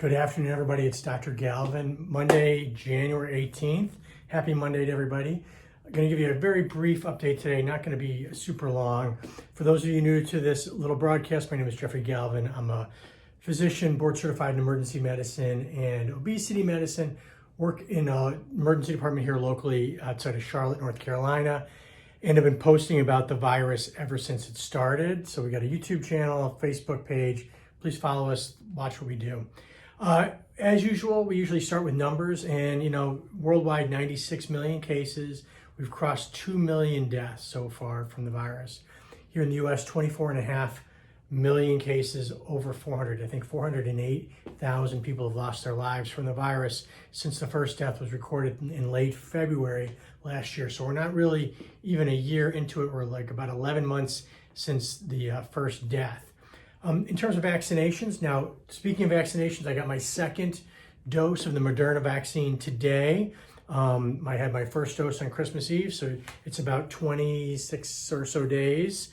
Good afternoon, everybody. It's Dr. Galvin. Monday, January 18th. Happy Monday to everybody. I'm going to give you a very brief update today, not going to be super long. For those of you new to this little broadcast, my name is Jeffrey Galvin. I'm a physician, board certified in emergency medicine and obesity medicine. Work in an emergency department here locally outside of Charlotte, North Carolina. And I've been posting about the virus ever since it started. So we got a YouTube channel, a Facebook page. Please follow us, watch what we do. As usual, we usually start with numbers, and worldwide 96 million cases. We've crossed 2 million deaths so far from the virus. Here in the US, 24.5 million cases, over 408,000 people have lost their lives from the virus since the first death was recorded in late February last year. So we're not really even a year into it. We're like about 11 months since the first death. In terms of vaccinations, now speaking of vaccinations, I got my second dose of the Moderna vaccine today. I had my first dose on Christmas Eve, so it's about 26 or so days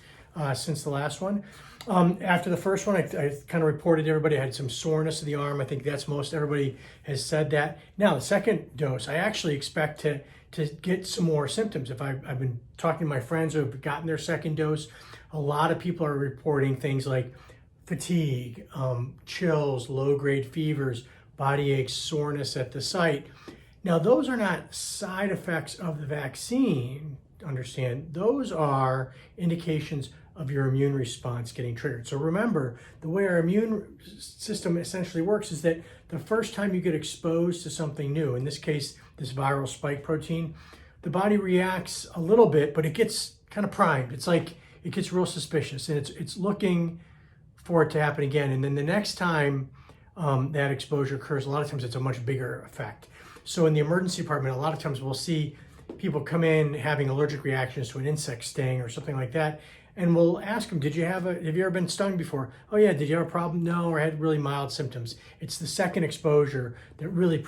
since the last one. After the first one, I kind of reported to everybody I had some soreness of the arm. I think that's most everybody has said that. Now, the second dose, I actually expect to get some more symptoms. I've been talking to my friends who have gotten their second dose. A lot of people are reporting things like fatigue, chills, low-grade fevers, body aches, soreness at the site. Now, those are not side effects of the vaccine, understand. Those are indications of your immune response getting triggered. So remember, the way our immune system essentially works is that the first time you get exposed to something new, in this case, this viral spike protein, the body reacts a little bit, but it gets kind of primed. It's like it gets real suspicious, and it's looking for it to happen again. And then the next time that exposure occurs, a lot of times it's a much bigger effect. So in the emergency department, a lot of times we'll see people come in having allergic reactions to an insect sting or something like that. And we'll ask them, have you ever been stung before? Oh yeah, did you have a problem? No, or had really mild symptoms. It's the second exposure that really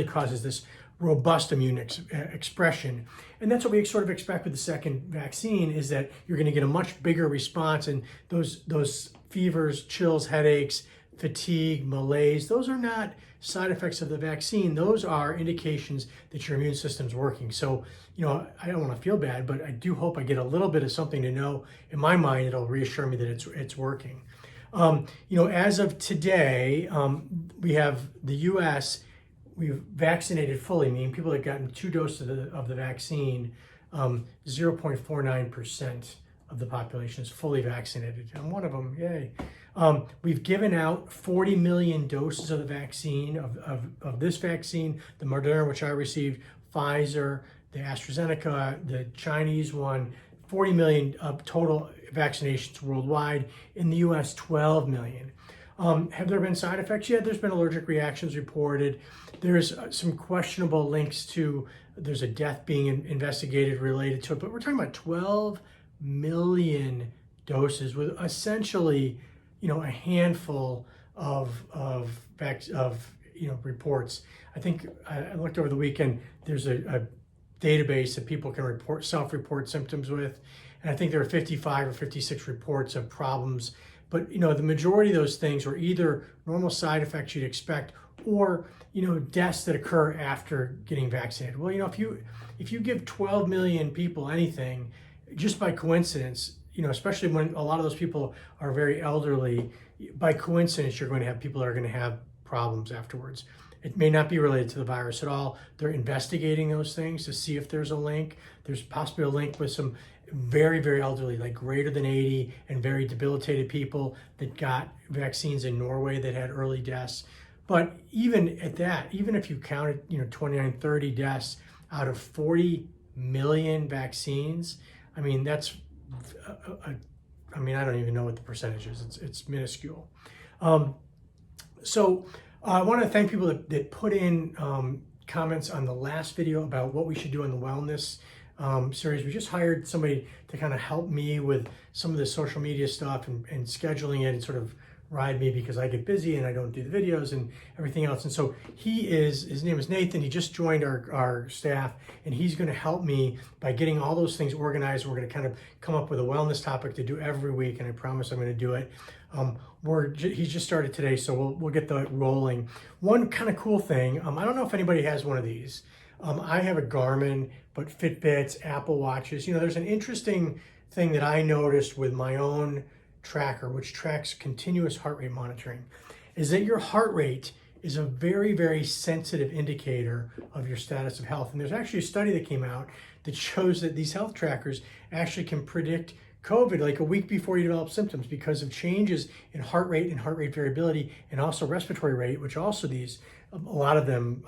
causes this robust immune expression. And that's what we sort of expect with the second vaccine, is that you're going to get a much bigger response, and those fevers, chills, headaches, fatigue, malaise, those are not side effects of the vaccine. Those are indications that your immune system's working. So, I don't want to feel bad, but I do hope I get a little bit of something to know. In my mind, it'll reassure me that it's working. As of today, we have the US, we've vaccinated fully, meaning people that have gotten 2 doses of the vaccine, 0.49% of the population is fully vaccinated. I'm one of them, yay. We've given out 40 million doses of the vaccine, of this vaccine, the Moderna, which I received, Pfizer, the AstraZeneca, the Chinese one, 40 million total vaccinations worldwide. In the US, 12 million. Have there been side effects? Yeah, there's been allergic reactions reported. There's some questionable links to, there's a death being investigated related to it, but we're talking about 12 million doses with essentially, a handful of reports. I think I looked over the weekend, there's a database that people can self-report symptoms with. And I think there are 55 or 56 reports of problems. But, the majority of those things were either normal side effects you'd expect, or, deaths that occur after getting vaccinated. Well, if you give 12 million people anything, just by coincidence, especially when a lot of those people are very elderly, by coincidence, you're going to have people that are going to have problems afterwards. It may not be related to the virus at all. They're investigating those things to see if there's a link. There's possibly a link with some very, very elderly, like greater than 80 and very debilitated people that got vaccines in Norway that had early deaths. But even at that, even if you counted, 29, 30 deaths out of 40 million vaccines, I mean, that's, I don't even know what the percentage is. It's minuscule. So I want to thank people that put in comments on the last video about what we should do in the wellness series. We just hired somebody to kind of help me with some of the social media stuff and scheduling it and sort of ride me because I get busy and I don't do the videos and everything else. And so his name is Nathan. He just joined our staff, and he's going to help me by getting all those things organized. We're going to kind of come up with a wellness topic to do every week, and I promise I'm going to do it. He's just started today, so we'll get that rolling. One kind of cool thing, I don't know if anybody has one of these. I have a Garmin, but Fitbits, Apple Watches. You know, there's an interesting thing that I noticed with my own tracker, which tracks continuous heart rate monitoring, is that your heart rate is a very, very sensitive indicator of your status of health. And there's actually a study that came out that shows that these health trackers actually can predict COVID like a week before you develop symptoms because of changes in heart rate and heart rate variability, and also respiratory rate, which also a lot of them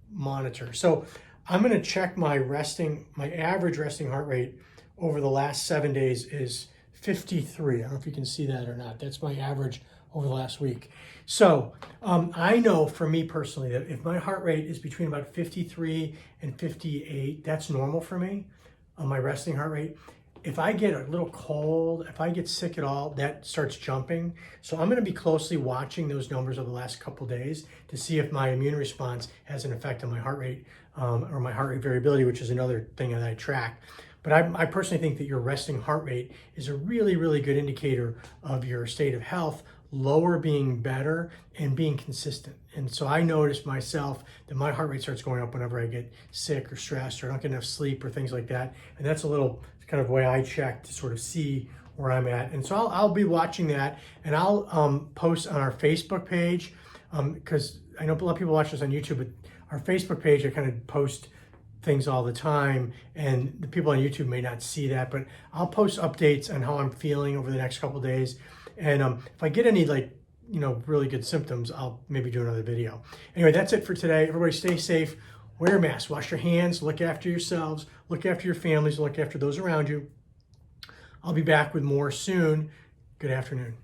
monitor. So I'm going to check my average resting heart rate over the last 7 days is 53. I don't know if you can see that or not. That's my average over the last week. So I know for me personally that if my heart rate is between about 53 and 58, that's normal for me, my resting heart rate. If I get a little cold, if I get sick at all, that starts jumping. So I'm going to be closely watching those numbers over the last couple days to see if my immune response has an effect on my heart rate or my heart rate variability, which is another thing that I track. But I personally think that your resting heart rate is a really, really good indicator of your state of health, lower being better and being consistent. And so I noticed myself that my heart rate starts going up whenever I get sick or stressed or don't get enough sleep or things like that. And that's a little kind of way I check to sort of see where I'm at. And so I'll be watching that, and I'll post on our Facebook page, because I know a lot of people watch this on YouTube, but our Facebook page, I kind of post things all the time, and the people on YouTube may not see that, but I'll post updates on how I'm feeling over the next couple of days. And if I get any really good symptoms, I'll maybe do another video. Anyway, that's it for today. Everybody stay safe, wear a mask, wash your hands, look after yourselves, look after your families, look after those around you. I'll be back with more soon. Good afternoon.